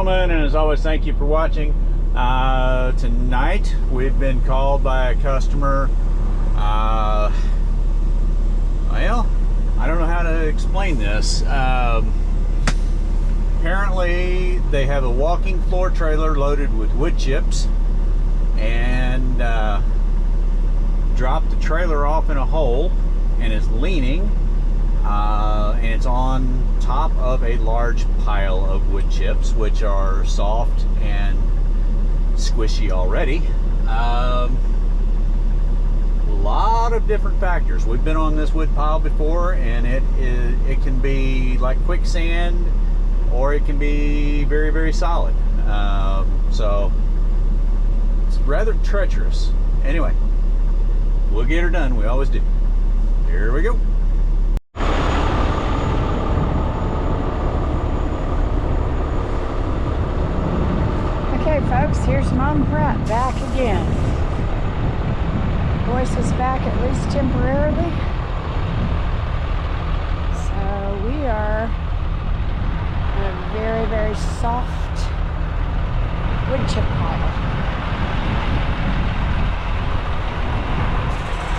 gentlemen, and as always, thank you for watching. Tonight we've been called by a customer. Well, I don't know how to explain this. Apparently they have a walking floor trailer loaded with wood chips and dropped the trailer off in a hole and is leaning, and it's on top of a large pile of wood chips, which are soft and squishy already. A lot of different factors. We've been on this wood pile before, and it can be like quicksand, or it can be very, very solid. So it's rather treacherous. Anyway, we'll get her done. We always do. Here we go. Okay, folks, here's Mom Pratt back again. Voice is back, at least temporarily. So we are on a very, very soft wood chip pile.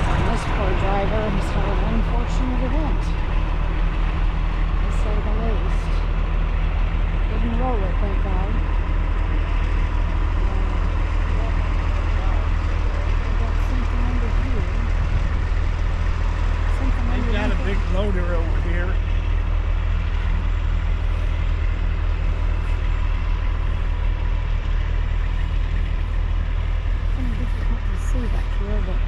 And this poor driver has had an unfortunate event, to say the least. Didn't roll it, thank God. They've got a big loader over here. It's kind of difficult to see back here, but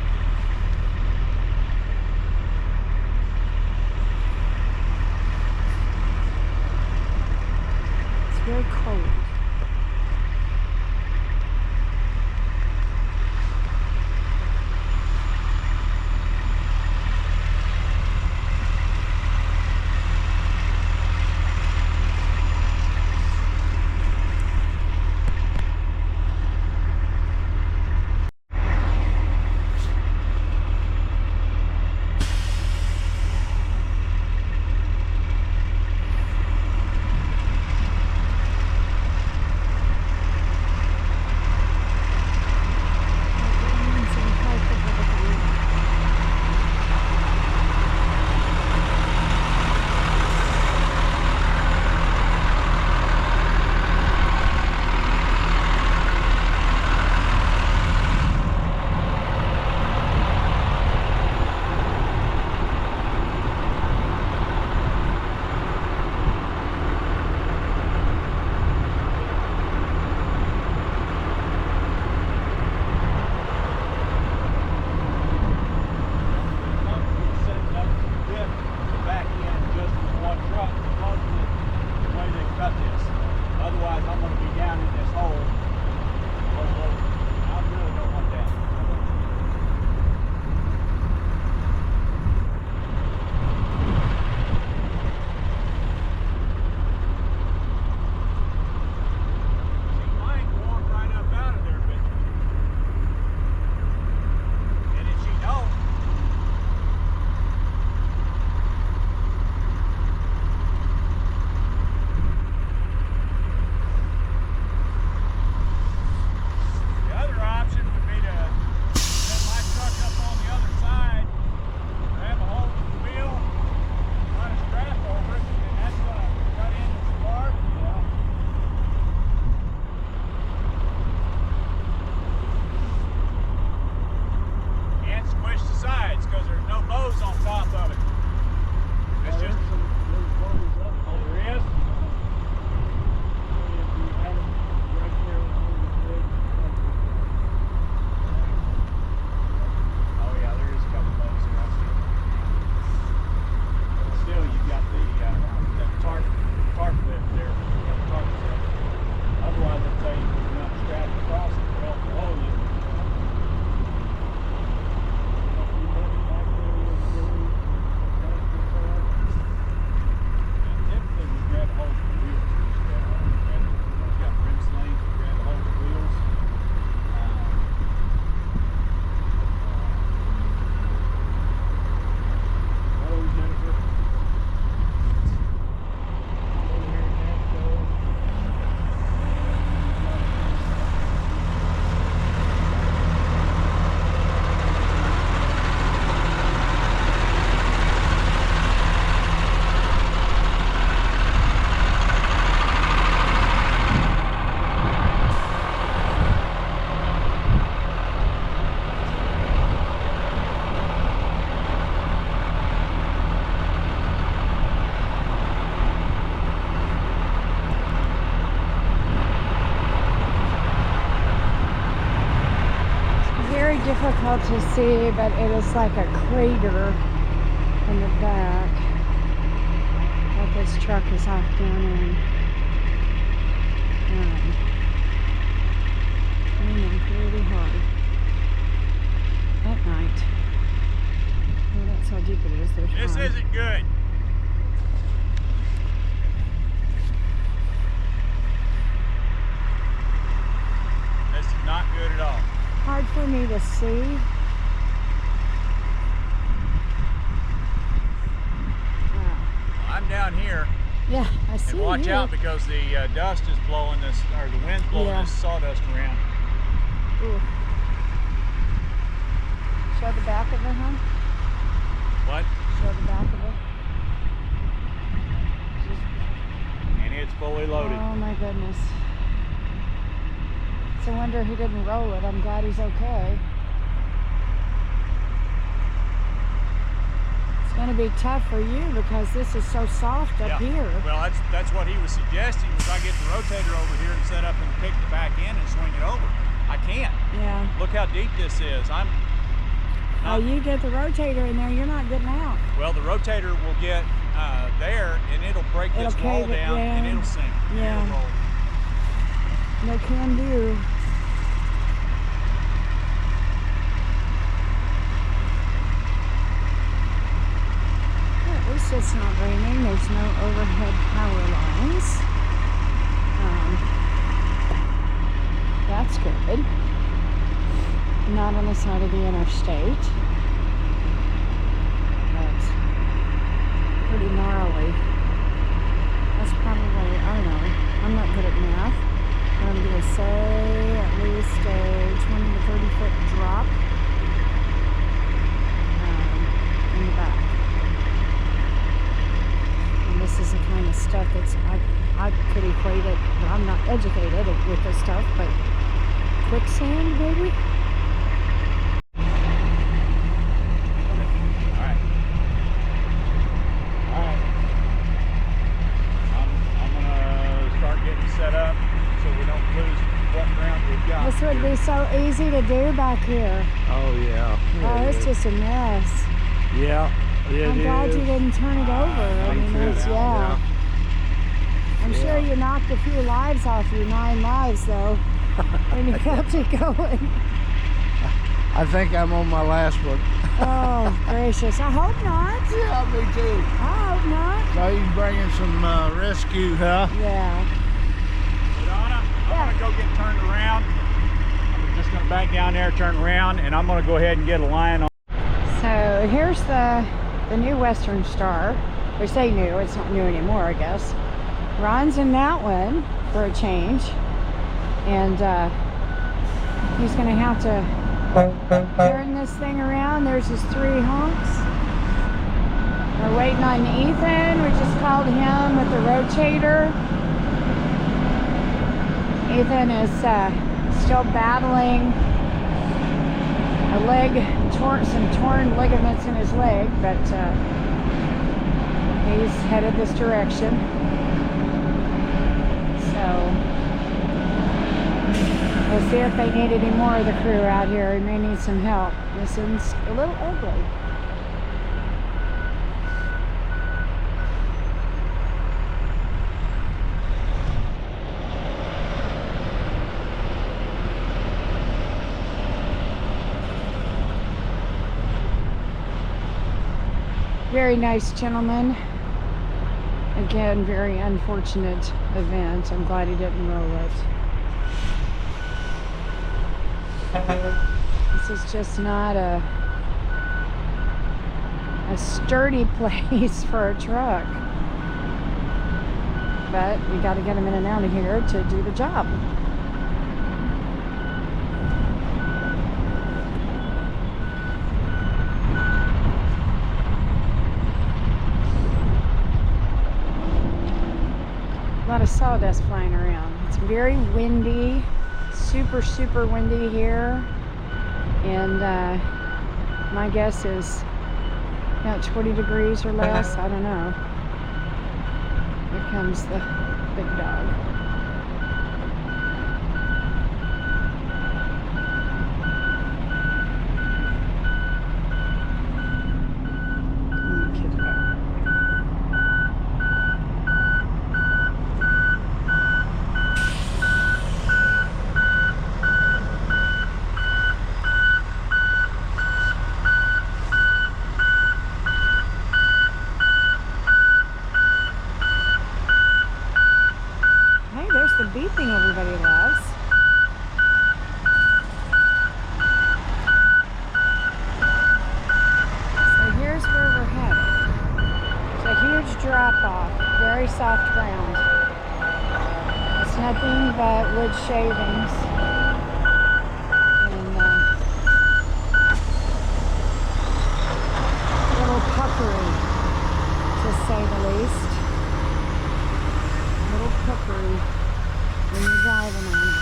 it's very cold. difficult to see, but it is like a crater in the back that this truck is off down in. Raining pretty hard at night. Well, that's how deep it is. There's This one. isn't good. This is not good at all. Hard for me to see. Wow. I'm down here, Yeah, I see and watch you. out because the dust is blowing this, or the wind's blowing Yeah. this sawdust around. Ooh. Show the back of it, huh? What? Show the back of it. And it's fully loaded. Oh my goodness. It's a wonder he didn't roll it. I'm glad he's okay. It's going to be tough for you because this is so soft up here. Well, that's what he was suggesting, was I get the rotator over here and set up and kick the back end and swing it over. I can't. Yeah. Look how deep this is. Oh, you get the rotator in there, you're not getting out. Well, the rotator will get there, and it'll break It'll this wall cave it, down, yeah. and it'll sink. Yeah. It'll roll. They can do. Well, at least it's not raining. There's no overhead power lines. That's good. Not on the side of the interstate. But pretty gnarly. That's probably, I don't know. I'm not good at math. But I'm going to say at least a 20 to 30 foot drop in the back. And this is the kind of stuff that's, I could equate it, well, I'm not educated with this stuff, but quicksand maybe? This would be so easy to do back here. Oh yeah. Oh, it's just a mess. Yeah. I'm glad you didn't turn it over. I mean, it's, yeah. I'm sure you knocked a few lives off your 9 lives though when you kept it going. I think I'm on my last one. Oh, gracious. I hope not. Yeah, me too. I hope not. So you bringing some rescue, huh? Yeah. Donna, I'm going to go get turned around. I'm just going to back down there, turn around, and I'm going to go ahead and get a line on. So here's the new Western Star. They say new, it's not new anymore, I guess. Ron's in that one for a change. And he's going to have to turn this thing around. There's his 3 honks. We're waiting on Ethan. We just called him with the rotator. Ethan is still battling a leg, some torn ligaments in his leg, but he's headed this direction. So we'll see if they need any more of the crew out here. He may need some help. This one's a little ugly. Very nice gentleman. Again, very unfortunate event. I'm glad he didn't roll it. This is just not a sturdy place for a truck. But we got to get him in and out of here to do the job. A lot of sawdust flying around. It's very windy, super windy here, and my guess is about 20 degrees or less. I don't know. Here comes the big dog. shavings. And little puckery, to say the least. Little puckery when you're driving on it.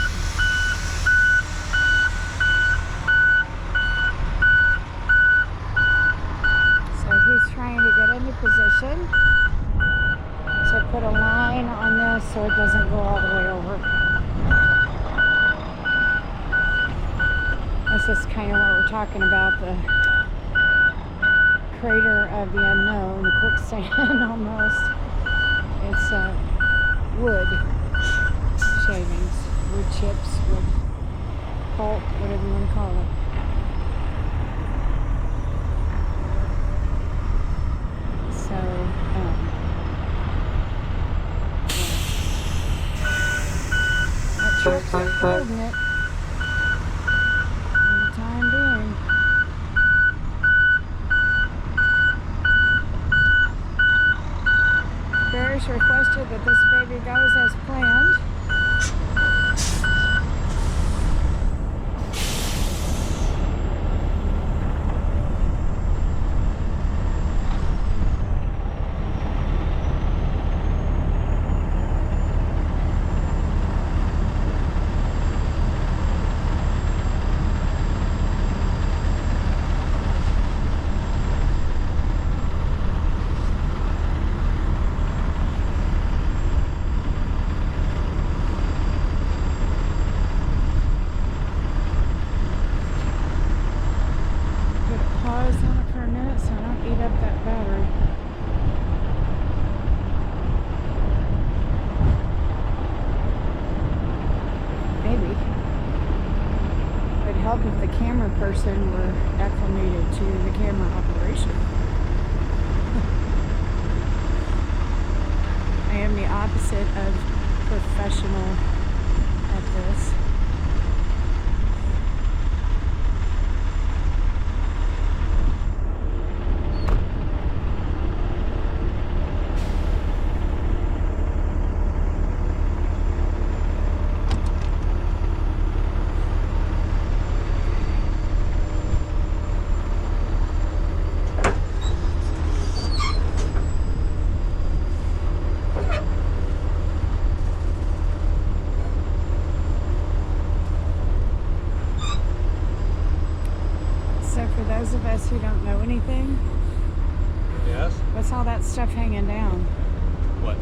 So he's trying to get into position to put a line on this so it doesn't go all the way over. This is kind of what we're talking about, the crater of the unknown, the quicksand almost. It's wood shavings, wood chips, wood pulp, whatever you want to call it. So, that truck's holding it for the time being. Bears requested that this baby goes as planned. If the camera person were acclimated to the camera operation. I am the opposite of professional at this. For those of us who don't know anything, Yes? what's all that stuff hanging down? What?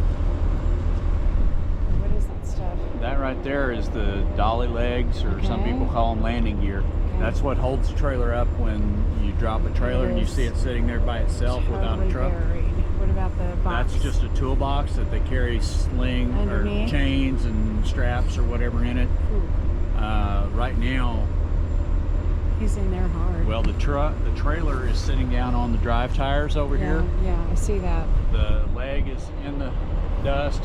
What is that stuff? That right there is the dolly legs, or some Okay. people call them landing gear. Okay. That's what holds the trailer up when you drop a trailer and you see it sitting there by itself without a Totally truck. buried. What about the box? That's just a toolbox that they carry sling Underneath? or chains and straps or whatever in it. Ooh, Right now, he's in there hard. well, the trailer is sitting down on the drive tires over yeah, here. yeah, I see that. The leg is in the dust.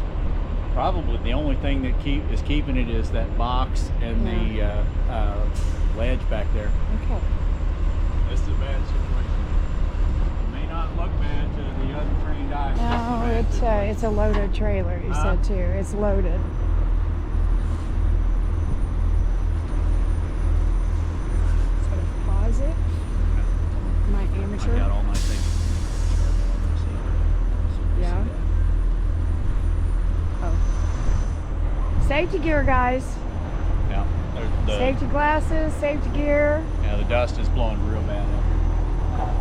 Probably the only thing that is keeping it is that box and the ledge back there. Okay. This is a bad situation. It may not look bad to the untrained eye. No, it's a loaded trailer, you said too. It's loaded. So pause it. My I amateur. got all my things. Yeah. Oh. Safety gear, guys. Yeah. The, Safety glasses, safety gear. yeah, the dust is blowing real bad up here.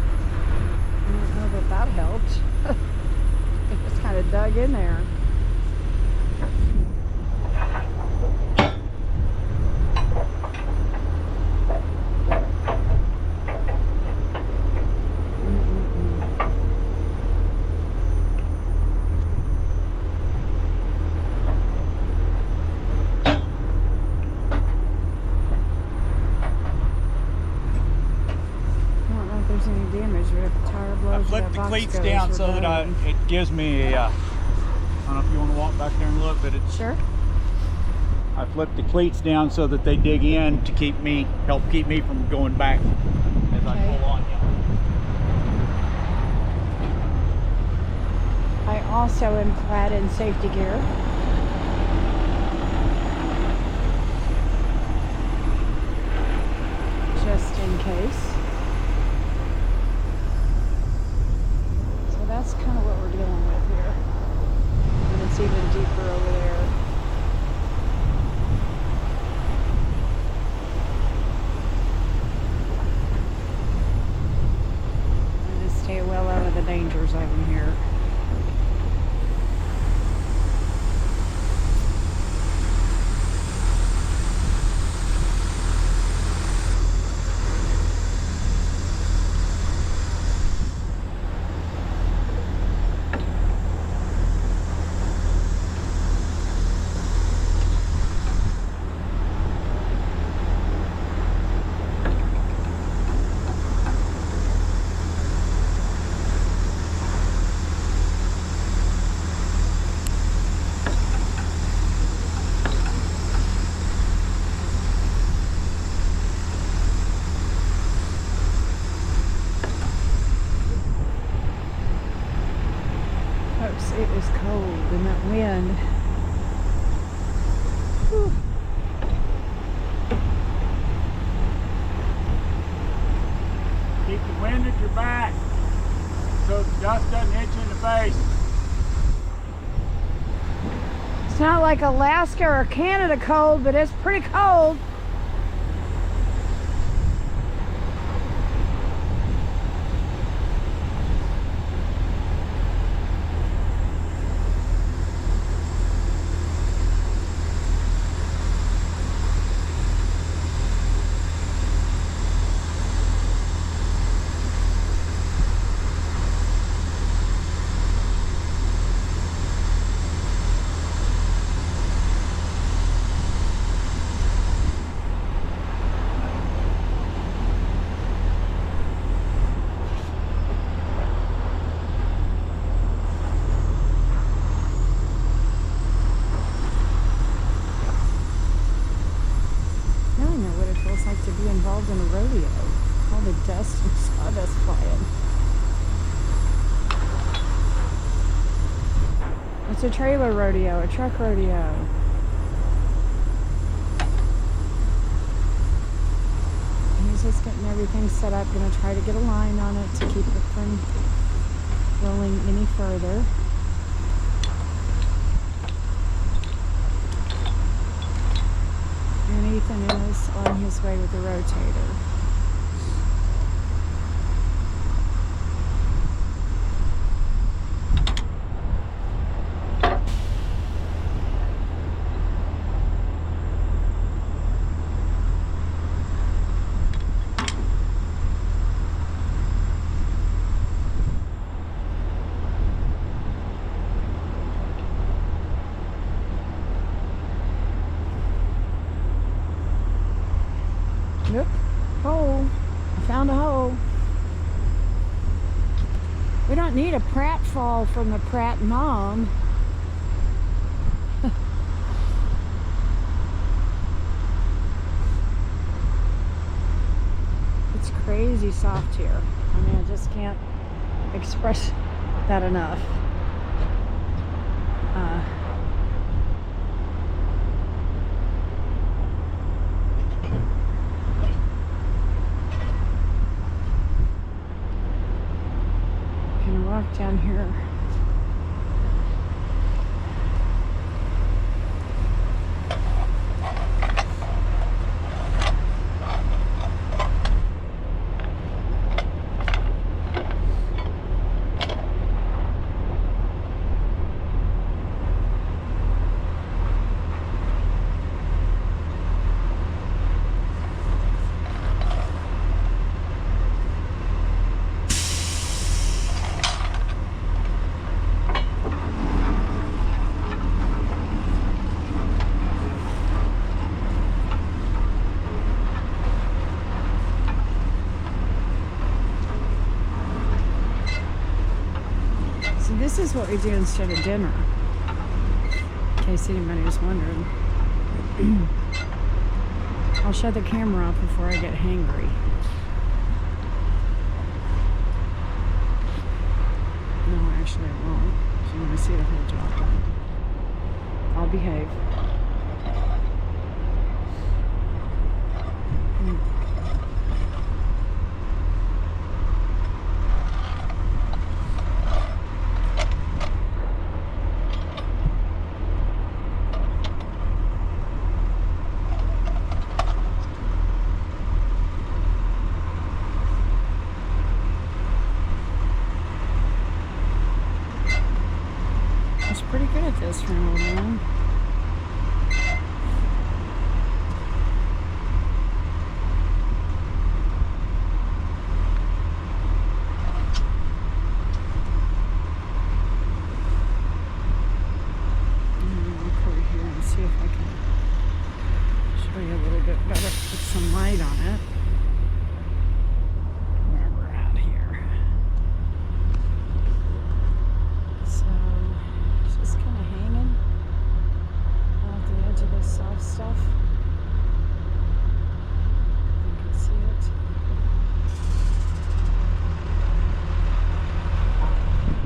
I don't know that helped. It just kind of dug in there. Any damage, but if the tire blows, I or flipped that the box cleats goes, down we're so that done. it gives me a, I don't know if you want to walk back there and look, but it's, Sure. I flip the cleats down so that they dig in to help keep me from going back as I Okay. pull on you. I also am clad in safety gear. Just in case. So that's kind of what we're dealing with here. And it's even deeper over there. I'm going to stay well out of the danger zone here. Oops, it is cold in that wind. Whew. Keep the wind at your back so the dust doesn't hit you in the face. It's not like Alaska or Canada cold, but it's pretty cold. To be involved in a rodeo. All the dust and sawdust flying. It's a trailer rodeo, a truck rodeo. He's just getting everything set up. Gonna try to get a line on it to keep it from rolling any further. And Ethan is on his way with the rotator. Nope. Hole. I found a hole. We don't need a Pratt fall from the Pratt mom. It's crazy soft here. I mean, I just can't express that enough. Walk down here. This is what we do instead of dinner, in case anybody was wondering. I'll shut the camera off before I get hangry. No, actually I won't. So you want to see the whole job. I'll behave. Pretty good at this for an old man. Look over here and see if I can show you a little bit better. Put some light on it. Where we're at here. So just kind of hanging off the edge of this soft stuff. You can see it.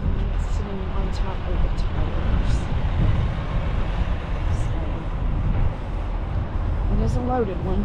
And it's sitting on top of the tires. So, it is a loaded one.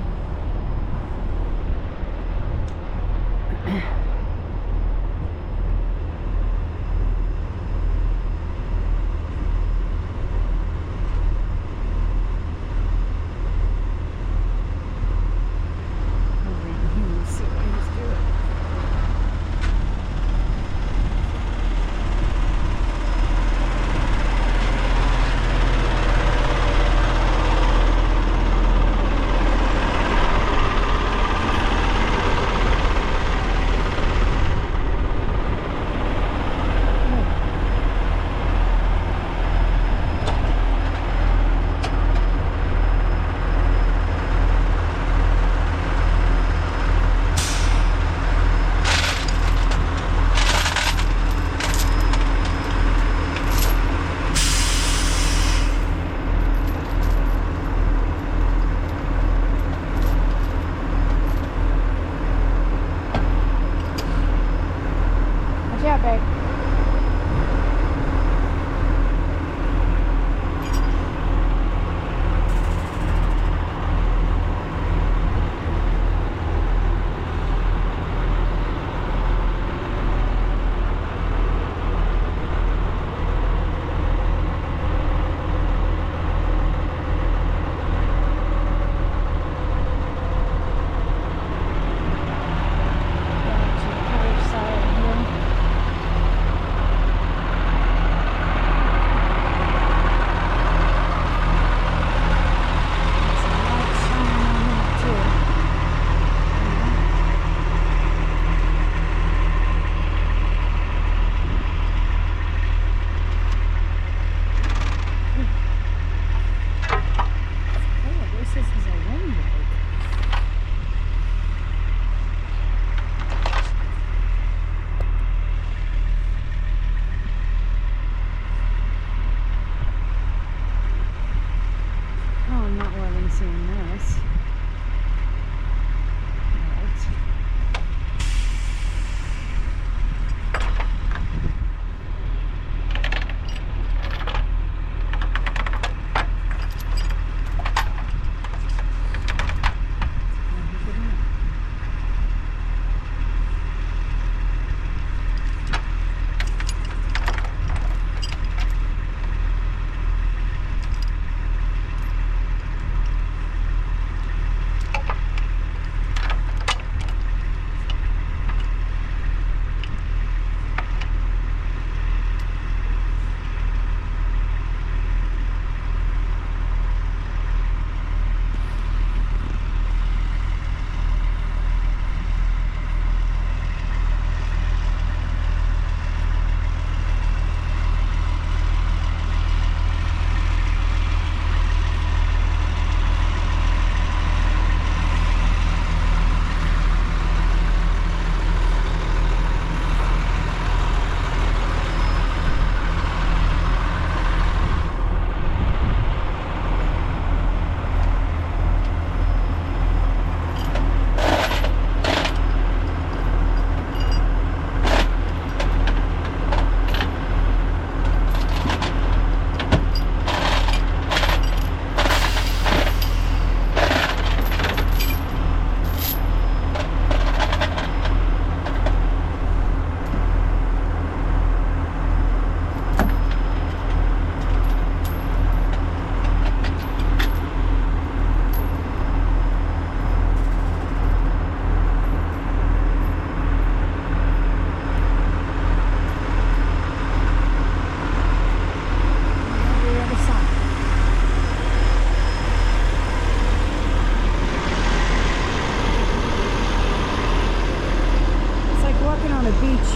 the beach.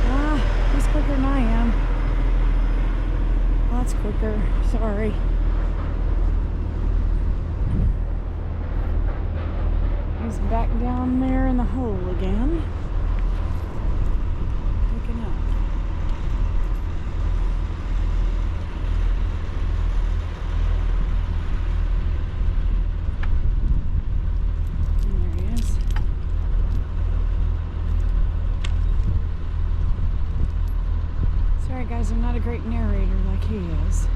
Ah, he's quicker than I am. Lots quicker. Sorry. He's back down there in the hole again. Looking up. And there he is. Sorry guys, I'm not a great narrator like he is.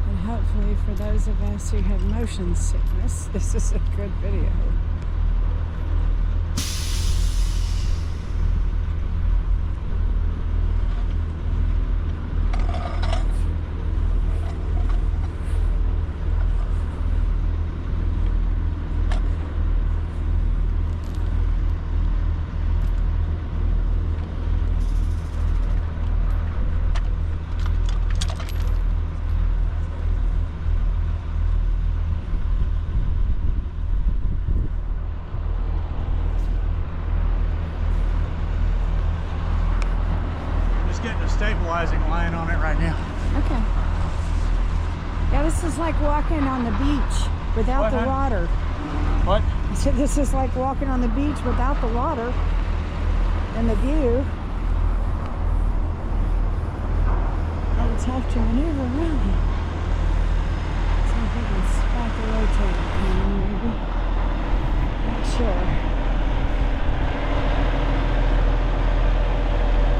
And hopefully for those of us who have motion sickness, this is a good video. Getting a stabilizing line on it right now. Okay. Yeah, this is like walking on the beach without What, the hon? water. What? I said this is like walking on the beach without the water and the view. And it's tough to maneuver around. See if we can spot the rotator maybe. Not sure.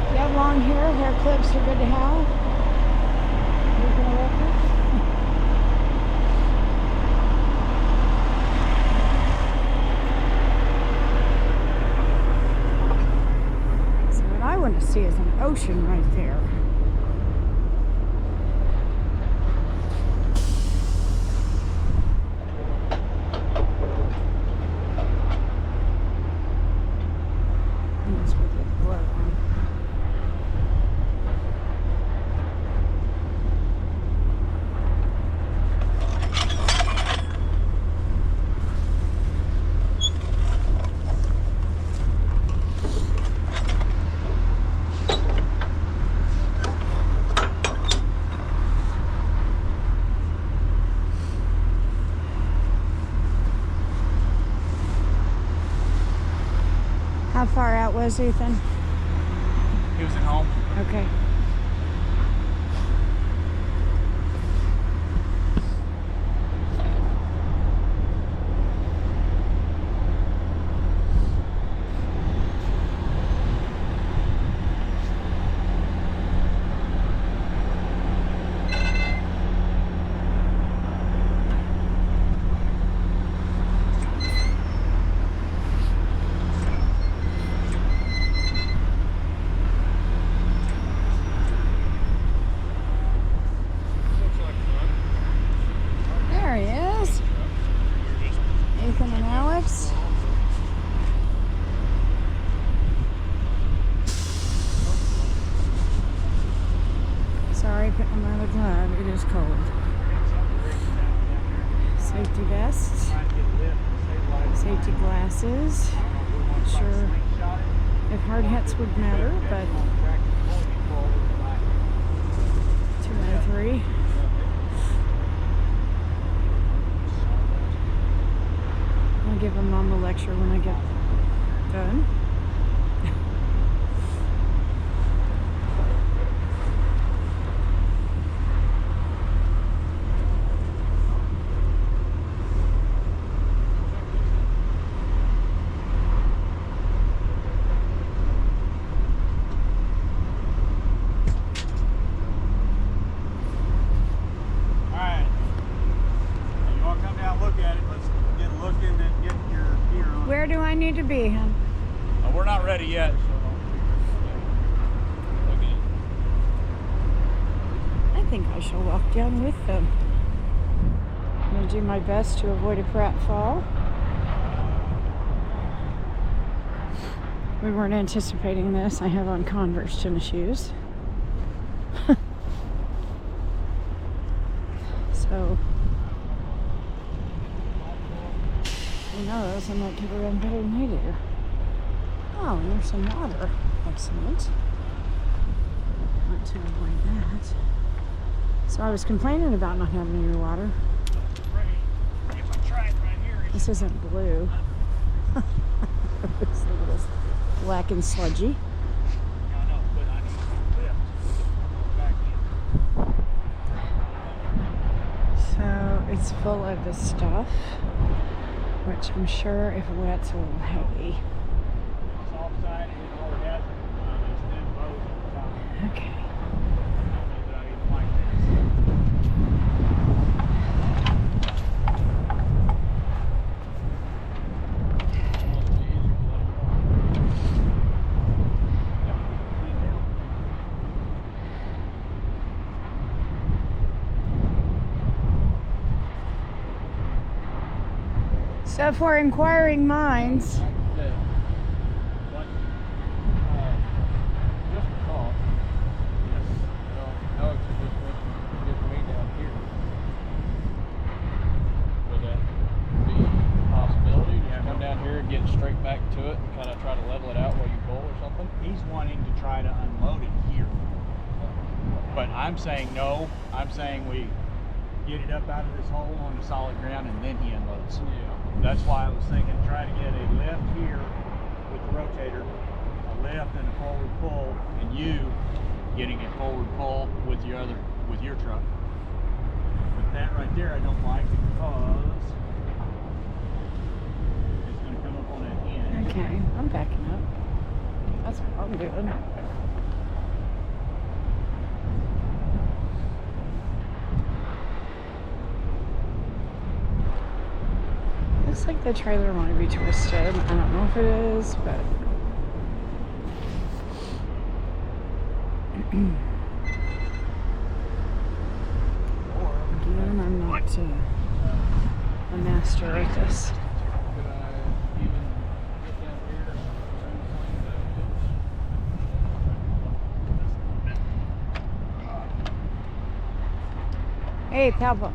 If you have long hair clips are good to have. You're gonna work with? So what I want to see is an ocean right there. That's what they blow on. How far out was Ethan? He was at home. Okay. There he is. Ethan and Alex. Sorry, putting them out of glove. It is cold. Safety vests. Safety glasses. Not sure if hard hats would matter, but 2 out of 3. I'll give a mom a lecture when I get done. Alright. You want to come down and look at it? Let's get looking and get your gear on. Where do I need to be, hon? We're not ready yet, so okay. I think I shall walk down with them. I'm going to do my best to avoid a Pratt fall. We weren't anticipating this. I have on Converse tennis shoes. So Who knows? I might keep it run better than they do. Oh, and there's some water. Excellent. Want to avoid that. So I was complaining about not having any water. If I try it right here, This isn't blue. It's a little black and sludgy. I know, but I need to lift back in. So it's full of the stuff, which I'm sure if wet's a little heavy. Soft side and all it has is thin bows at the top. Okay. I don't know that I even like this. So for inquiring minds, Just a thought. Alex is just mentioned getting me down here. Would that be a possibility? Just come down here and get straight back to it and kind of try to level it out while you pull or something? He's wanting to try to unload it here. But I'm saying no. I'm saying we get it up out of this hole onto solid ground and then he unloads. Yeah. That's why I was thinking try to get a lift here with the rotator, a lift and a forward pull, and you getting a forward pull with your truck. But that right there I don't like because it's going to come up on that end. okay, I'm backing up. That's what I'm doing. Looks like the trailer might be twisted. I don't know if it is, but again, I'm not a master at this. Could I even get down here and Hey, Pablo,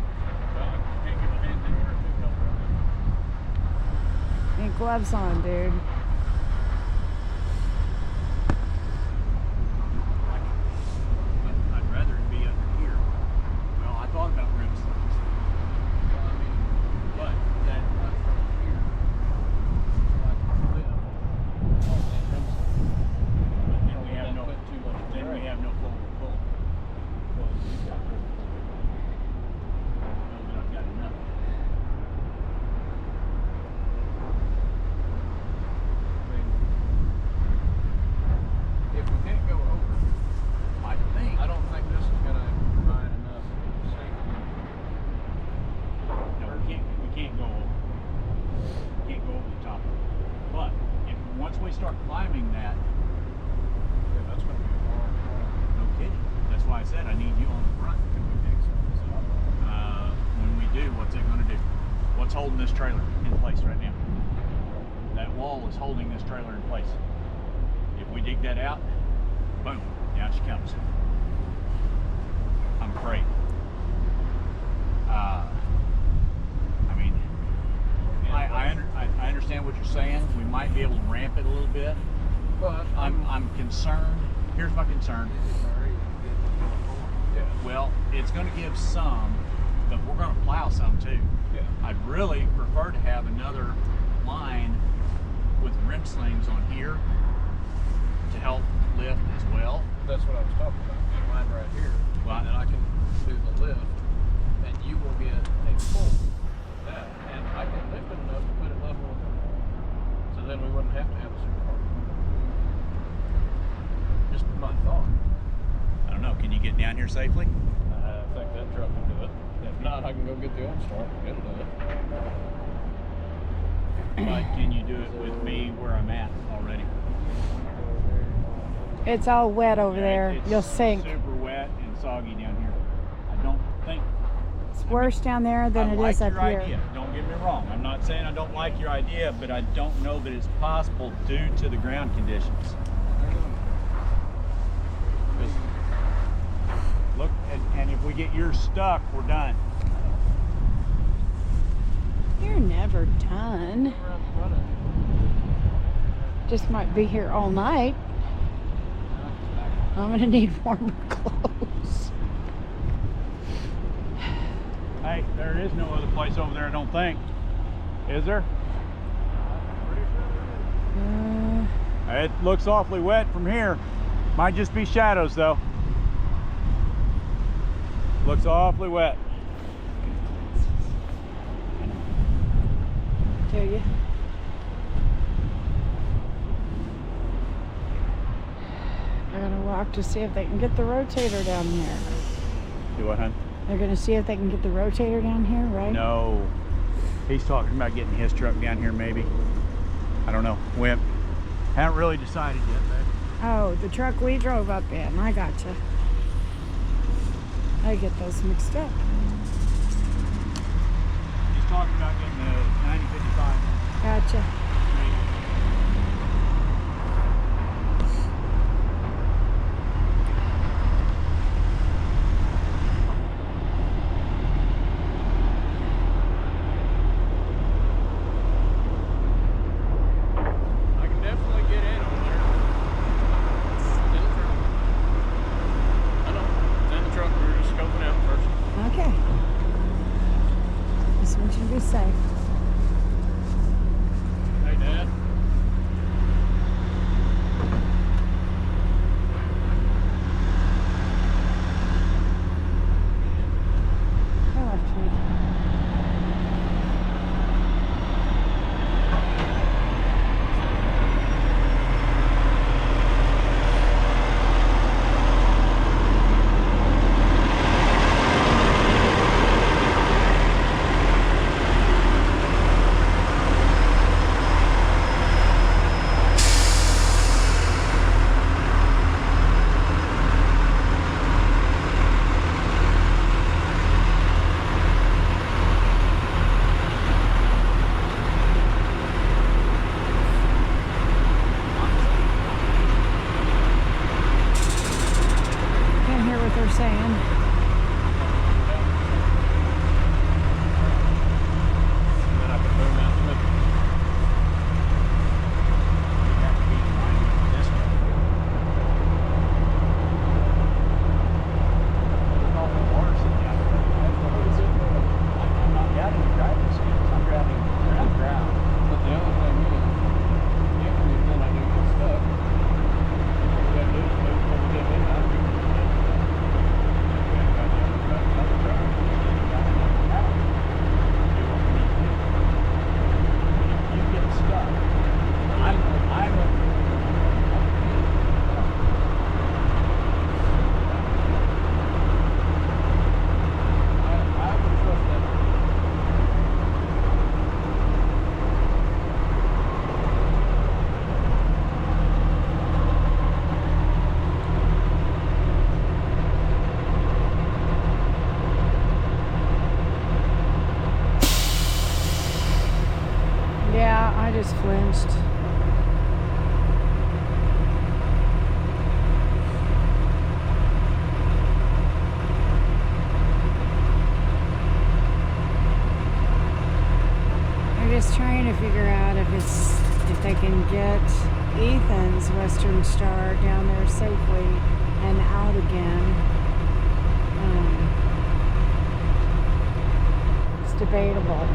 Can't get my hands anywhere to help right need gloves on, dude. I'd rather it be under here. Well, I thought about RimSlings. well, I mean, But that right from here, like lift, all that comes. but then we have Then no put too much then we drag. have no forward pull. Well, you got to- No, but I've got enough. I mean, if we can't go over, I think. I don't think this is going to provide enough safety. No, we can't go over. We can't go over the top of it. But if once we start climbing that, Yeah, that's going to be a long climb. no kidding. That's why I said I need you on the front. When we do, what's it going to do? What's holding this trailer in place right now? That wall is holding this trailer in place. If we dig that out, boom, down she comes. I'm afraid. I mean, I understand what you're saying. We might be able to ramp it a little bit. But I'm concerned. Here's my concern. Yeah. Well, it's going to give some, but we're going to plow some too. Yeah. I'd really prefer to have another line with RimSlings on here to help lift as well. That's what I was talking about. Get mine right here. Well, And then I can do the lift, and you will get a pull with that. And I can lift it enough to put it level with it. So then we wouldn't have to have a super car. Just my thought. I don't know. Can you get down here safely? I think that truck can do it. If not, I can go get the old start. It'll do it. But can you do it with me where I'm at already? It's all wet over Yeah, there. it's You'll sink. Super wet and soggy down here. I don't think. It's worse down there than I it like is up your here. idea. Don't get me wrong. I'm not saying I don't like your idea, but I don't know that it's possible due to the ground conditions. 'Cause look, and if we get yours stuck, we're done. You're never never done. Just might be here all night. I'm gonna need warmer clothes. Hey, there is no other place over there, I don't think. Is there? It looks awfully wet from here. Might just be shadows though. Looks awfully wet. Do you? They're gonna walk to see if they can get the rotator down here. Do what, hon? They're gonna see if they can get the rotator down here, right? No. He's talking about getting his truck down here maybe. I don't know. Wimp. Haven't really decided yet, babe. Oh, the truck we drove up in. I gotcha. I get those mixed up. He's talking about getting the 9055. Gotcha. I can definitely get in over there. It's in the truck. I know. It's in the truck. We were just scoping out first. Okay. Just want you to be safe. Hey, Dad. I left me. Can't hear what they're saying. And then I can boom out with it. You have to be in line with this one. There's all the water sitting down there. That's what it is. I'm not doubting the driving skills. I'm driving around the ground. But the other thing is, if we then I do get stuck, all we gotta do is move before we get in. I'll be You get stuck. I would trust that. Yeah, I just flinched. They're just trying to figure out if they can get Ethan's Western Star down there safely and out again. It's debatable.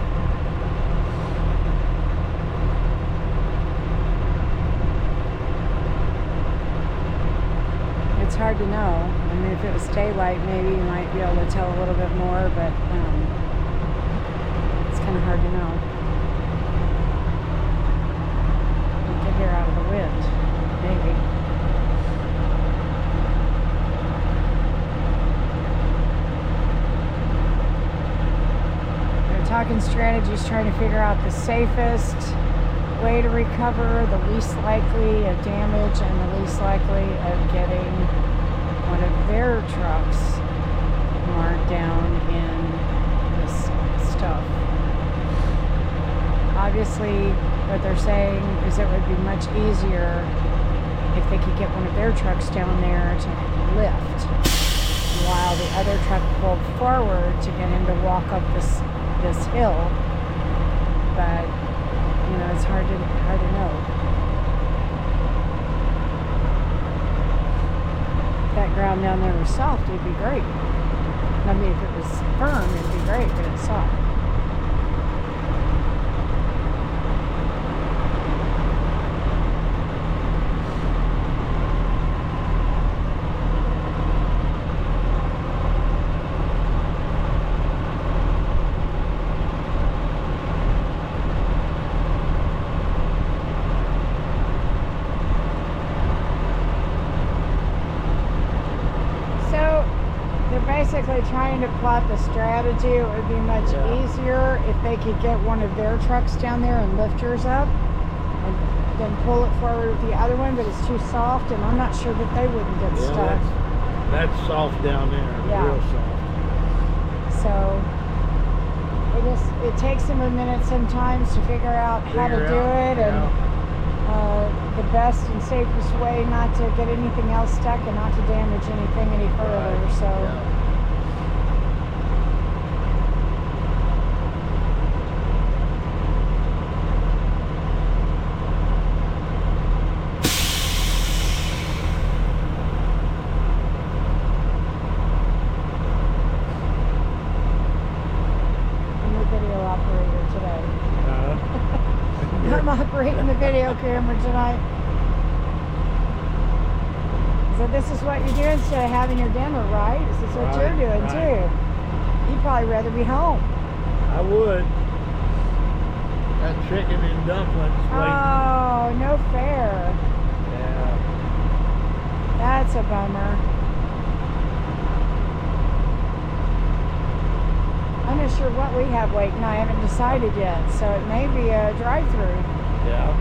It's hard to know. I mean, if it was daylight, maybe you might be able to tell a little bit more, but it's kind of hard to know. Get here out of the wind, maybe. They're talking strategies, trying to figure out the safest way to recover, the least likely of damage, and the least likely of getting one of their trucks marked down in this stuff. Obviously, what they're saying is it would be much easier if they could get one of their trucks down there to lift, while the other truck pulled forward to get him to walk up this hill. but you know, it's hard to know. If that ground down there was soft, it'd be great. I mean, if it was firm, it'd be great, but it's soft. Basically trying to plot the strategy. It would be much easier if they could get one of their trucks down there and lift yours up and then pull it forward with the other one, but it's too soft and I'm not sure that they wouldn't get stuck. That's soft down there, real soft. So it takes them a minute sometimes to figure out how to do it and the best and safest way not to get anything else stuck and not to damage anything any further. I'm operating the video camera tonight. So this is what you do instead of having your dinner, right? This is what you're doing too. You'd probably rather be home. I would. That chicken and dumplings. Oh, no fair. Yeah. That's a bummer. I'm not sure what we have waiting. I haven't decided yet, so it may be a drive-through. Yeah.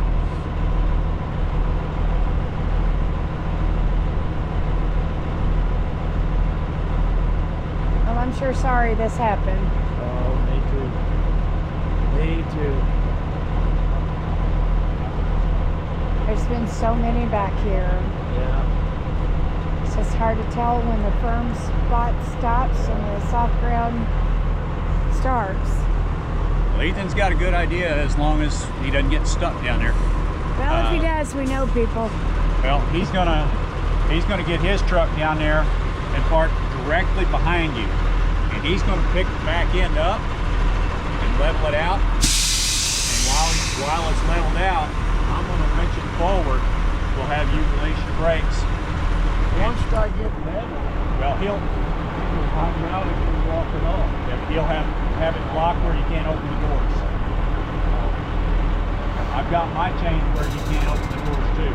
Well, I'm sure sorry this happened. Oh, me too. Me too. There's been so many back here. Yeah. It's just hard to tell when the firm spot stops and the soft ground starts. Well, Ethan's got a good idea as long as he doesn't get stuck down there. Well, if he does, we know people. Well, he's gonna get his truck down there and park directly behind you, and he's gonna pick the back end up and level it out. And while it's leveled out, I'm gonna wrench it forward. We'll have you release your brakes. Once I get level, Well, he'll I'm out and can walk it off. he'll have it locked where you can't open the doors. I've got my chain where you can't open the doors too.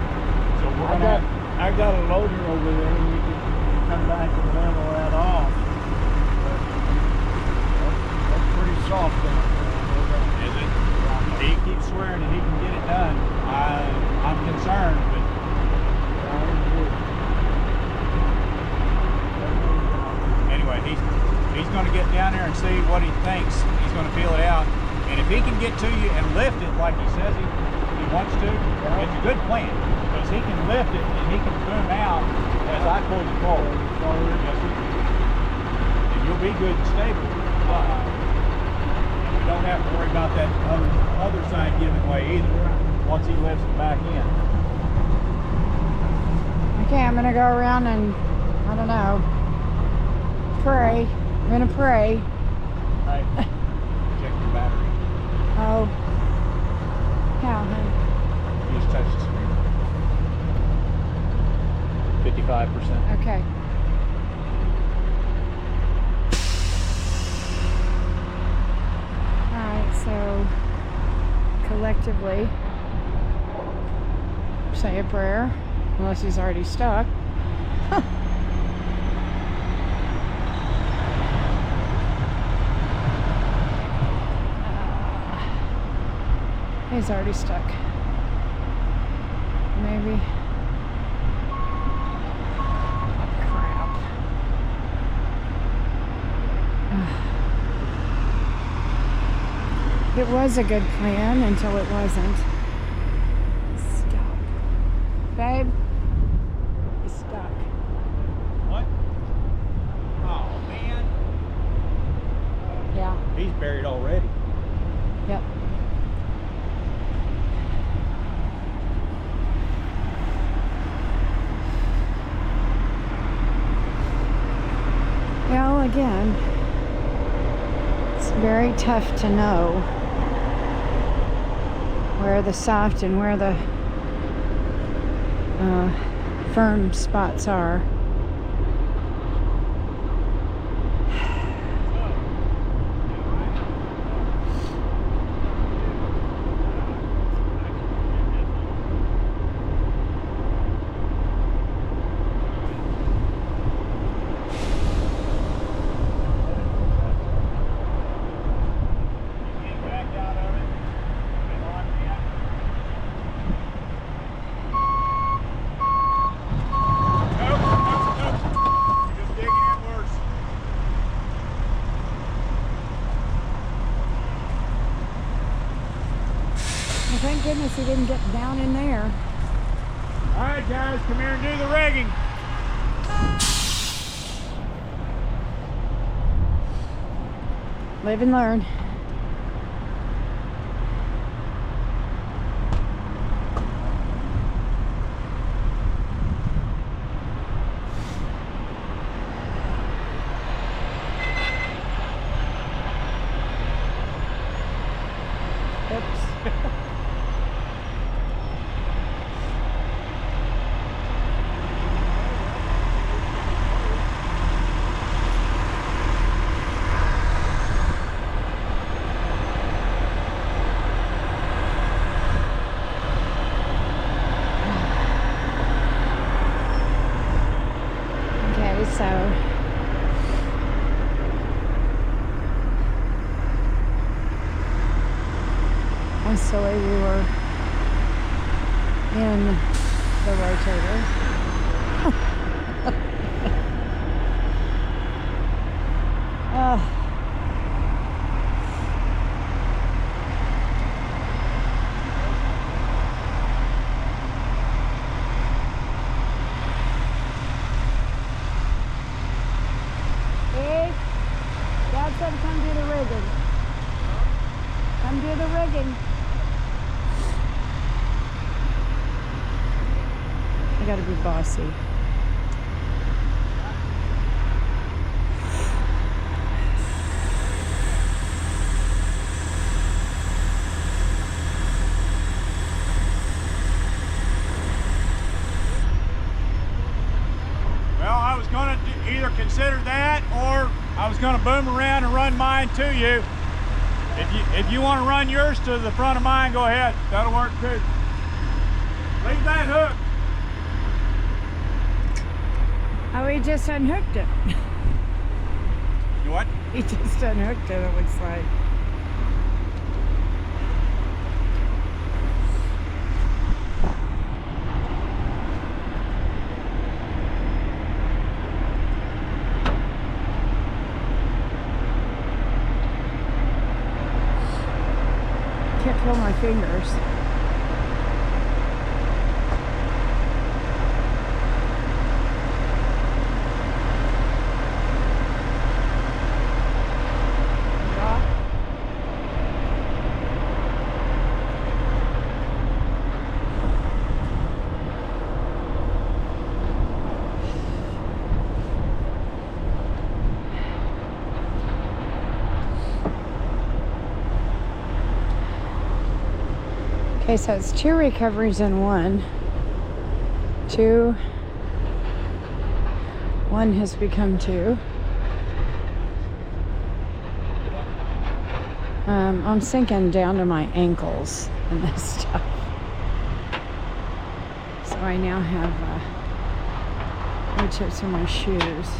So we're gonna I got a loader over there and we can come back and level that off. But that's pretty soft down there. Is it? He keeps swearing that he can get it done. I'm concerned, but anyway, he's going to get down there and see what he thinks. He's going to feel it out, and if he can get to you and lift it like he says he wants to, it's a good plan because he can lift it and he can boom out as I pull you forward. Yes, sir. And you'll be good and stable. We don't have to worry about that other side giving way either once he lifts it back in. Okay, I'm gonna go around and, I don't know, pray. I'm gonna pray. Hey, check your battery. Oh. How, honey? You just touch the screen. 55%. Okay. Alright, so collectively say a prayer, unless he's already stuck. He's already stuck. Maybe. Crap. It was a good plan until it wasn't. Stop. Babe, he's stuck. What? Oh, man. Yeah. He's buried already. Yep. very tough to know where the soft and where the firm spots are. Thank goodness he didn't get down in there. All right, guys, come here and do the rigging. Live and learn. Oops. So once the way we were in the rotator. Dad said come do the rigging. Come do the rigging. I gotta be bossy. Well, I was going to either consider that or I was going to boom around and run mine to you. If you want to run yours to the front of mine, go ahead. That'll work too. Leave that hook. Oh, he just unhooked it. You what? He just unhooked it, it looks like. Can't feel my fingers. Okay, so it's 2 recoveries in one. 1 has become 2. I'm sinking down to my ankles in this stuff. So I now have wood chips in my shoes.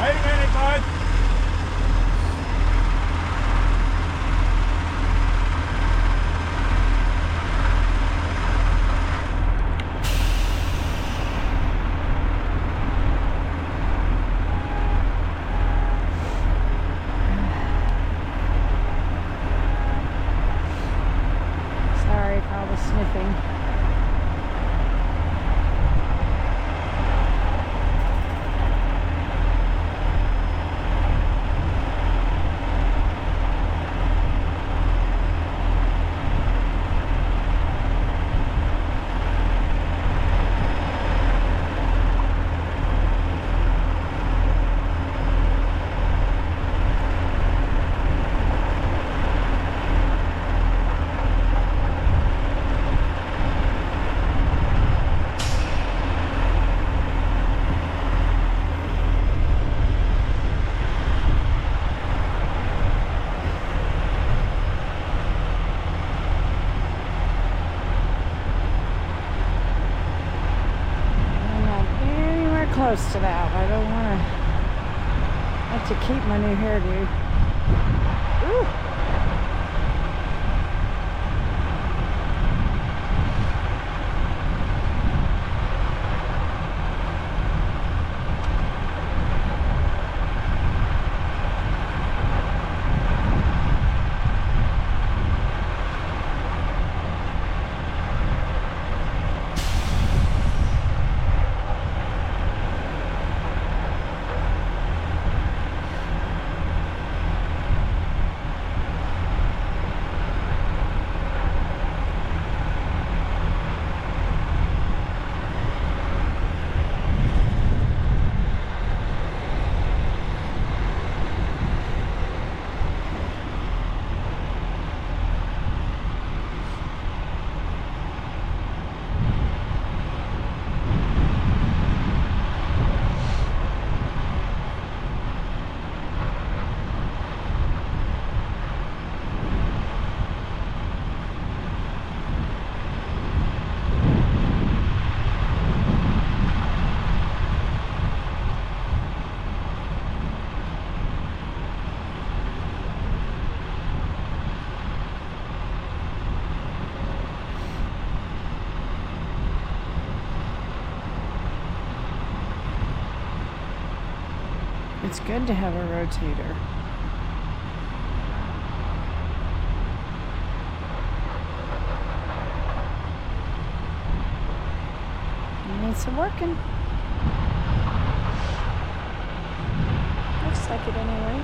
Wait a minute, bud. Sorry for all the sniffing. Close to that. I don't want to have to keep my new hairdo. Ooh. It's good to have a rotator. And it's working. Looks like it anyway.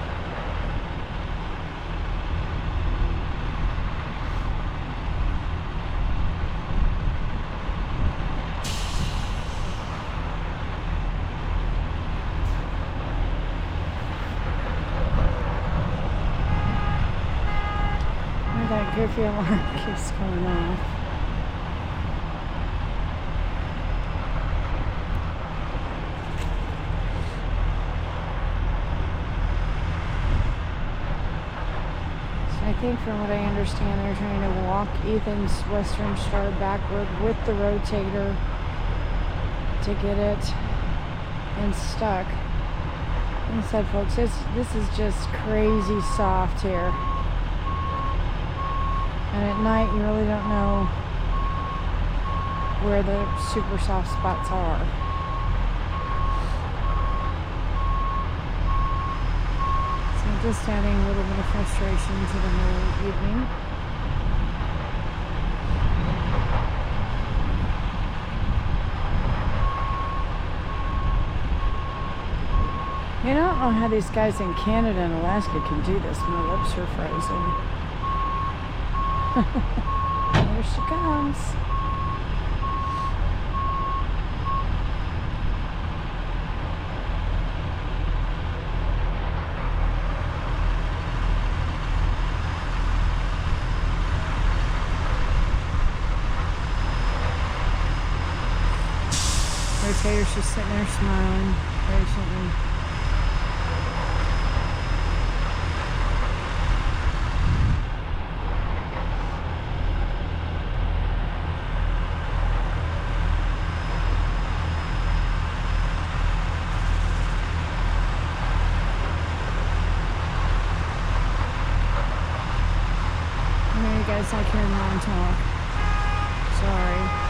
That goofy alarm keeps going off. So I think from what I understand, they're trying to walk Ethan's Western Star backward with the rotator to get it unstuck. Like I said, folks, this is just crazy soft here. And at night, you really don't know where the super soft spots are. So just adding a little bit of frustration to the whole evening. You know, I don't know how these guys in Canada and Alaska can do this. My lips are frozen. There she comes. Rotator's just sitting there smiling patiently. Yeah, it's like hearing Ron talk. Sorry.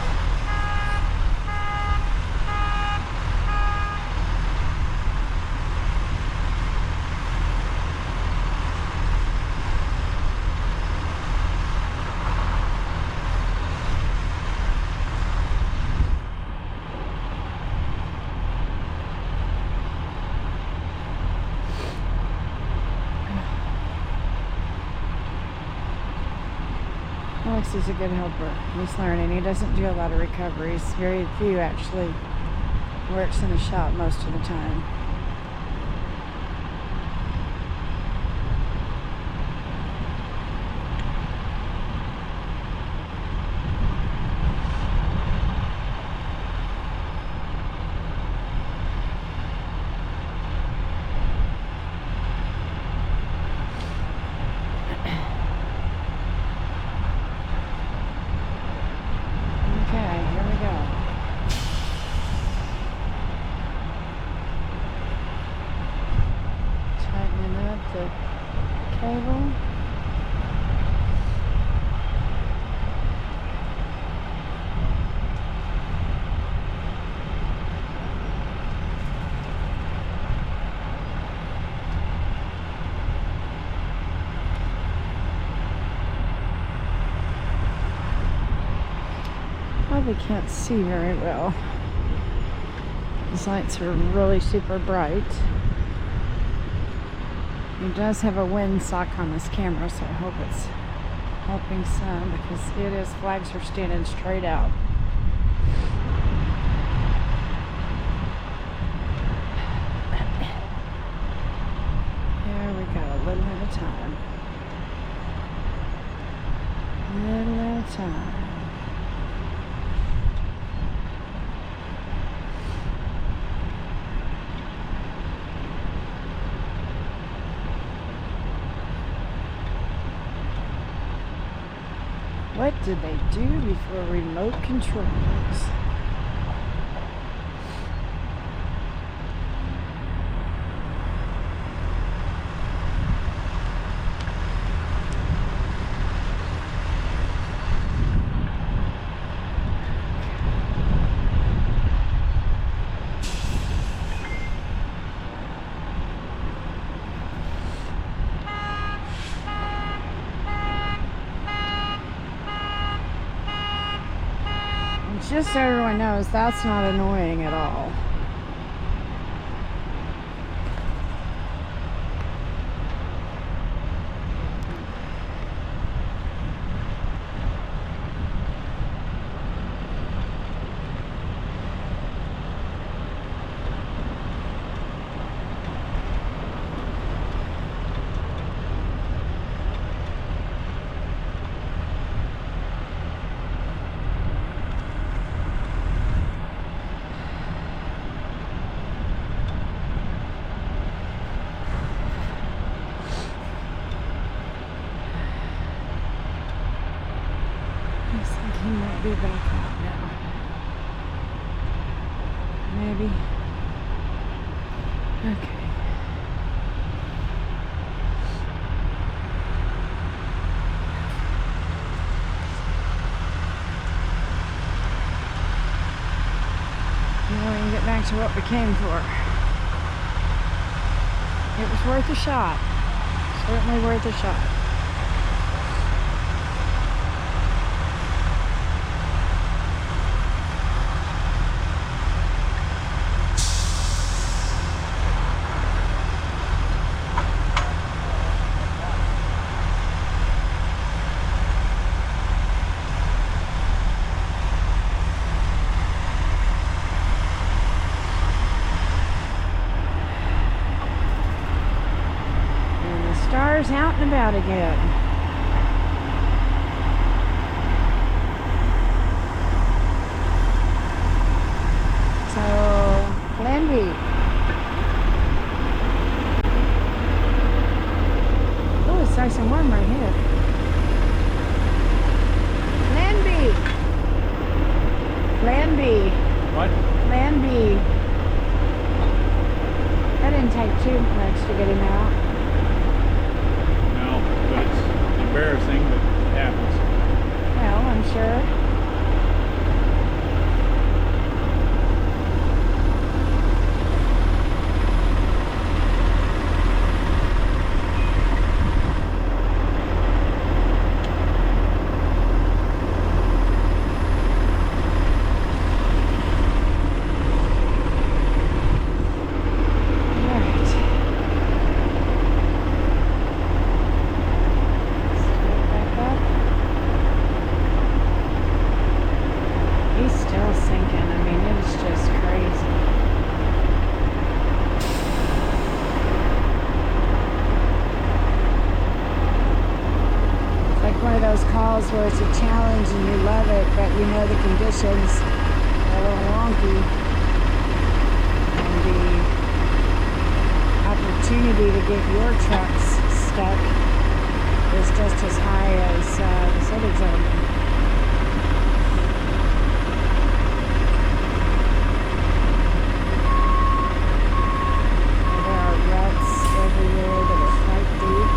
Alex is a good helper. He's learning. He doesn't do a lot of recoveries. Very few actually. Works in the shop most of the time. Cable. Probably can't see very well. These lights are really super bright. It does have a wind sock on this camera, so I hope it's helping some, because it is, flags are standing straight out. There we go, a little at a time. Little at a time. What did they do before remote controls? Just so everyone knows, that's not annoying at all. He might be back out now. Maybe. Okay. Now we can get back to what we came for. It was worth a shot. Certainly worth a shot. Stars out and about again. So, Plan B. Oh, it's nice and warm right here. Plan B. Plan B. What? Plan B. That didn't take too much to get him out. No, but it's embarrassing, but happens. Well, I'm sure. Where it's a challenge and you love it, but you know the conditions are a little wonky, and the opportunity to get your trucks stuck is just as high as this other gentleman. There are ruts everywhere that are quite deep.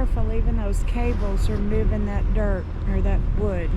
careful, even those cables are moving that dirt or that wood.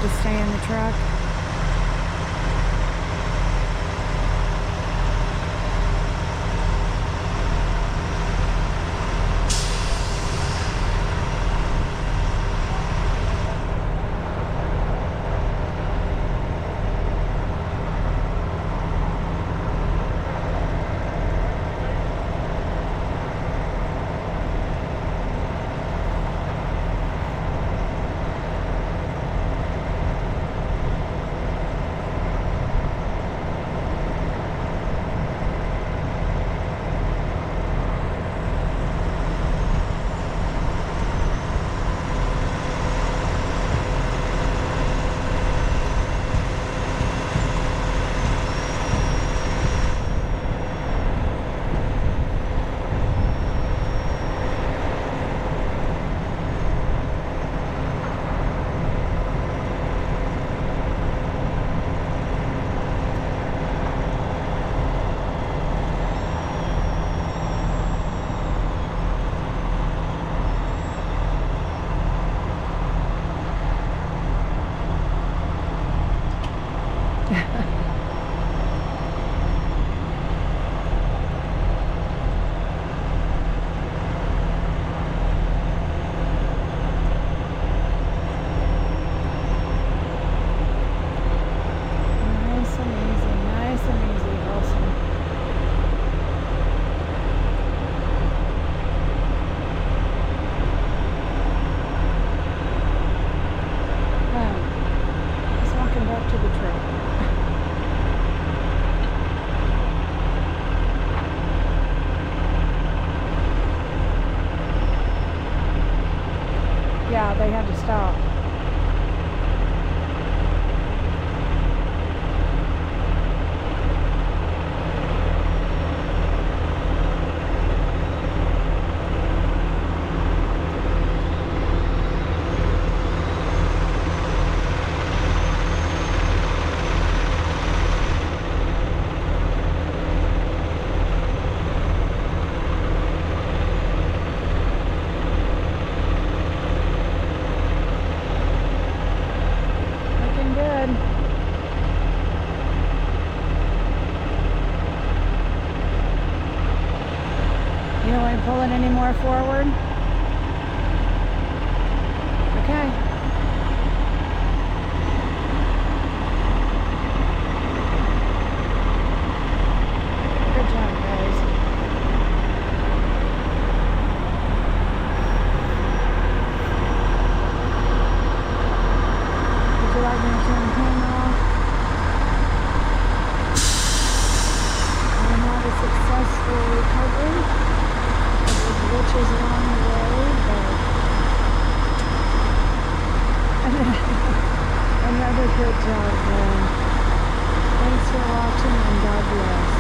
to stay in the truck. Nice and easy, awesome. He's walking back to the truck. Yeah, they had to stop. You don't want to pull it any more forward? Okay. Good job, guys. Would you like me to turn the camera off? We had a successful recovery. Glitches along the way, but another good job, man. Thanks for watching and God bless.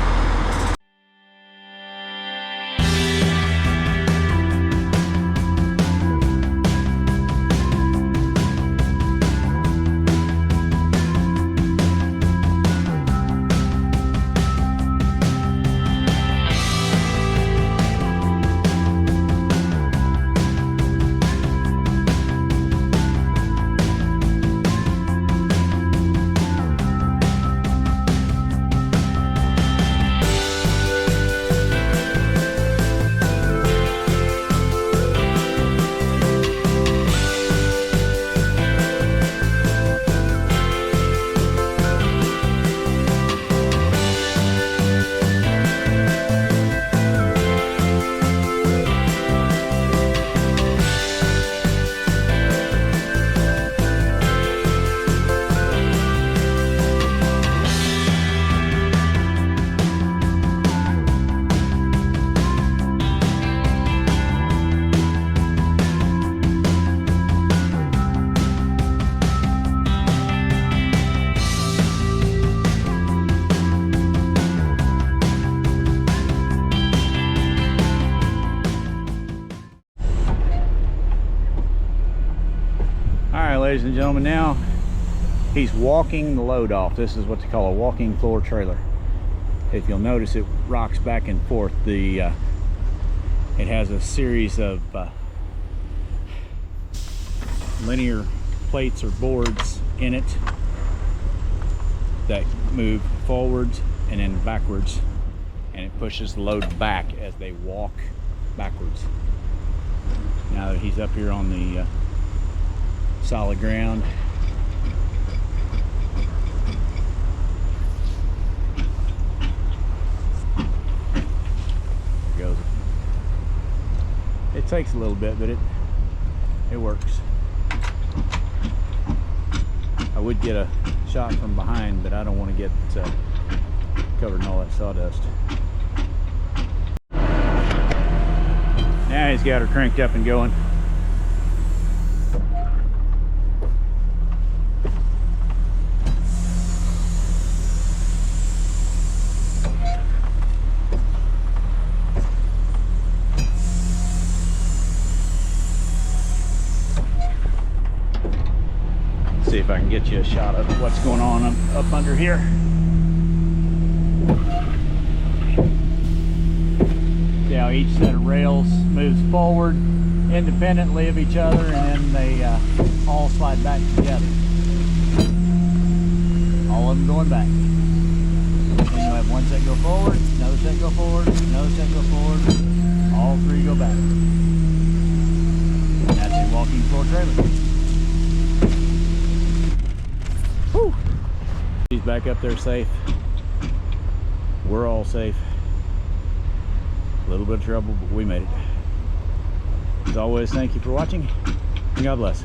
Ladies and gentlemen, now he's walking the load off. This is what they call a walking floor trailer. If you'll notice, it rocks back and forth. It has a series of linear plates or boards in it that move forwards and then backwards, and it pushes the load back as they walk backwards. Now that he's up here on the solid ground, there goes. It takes a little bit, but it works. I would get a shot from behind, but I don't want to get covered in all that sawdust. Now he's got her cranked up and going. See if I can get you a shot of what's going on up under here. See how each set of rails moves forward independently of each other, and then they all slide back together. All of them going back. And you'll have one set go forward, another set go forward, another set go forward, all three go back. That's a walking floor trailer. Whew. He's back up there safe. We're all safe. A little bit of trouble, but we made it. As always, thank you for watching, and God bless.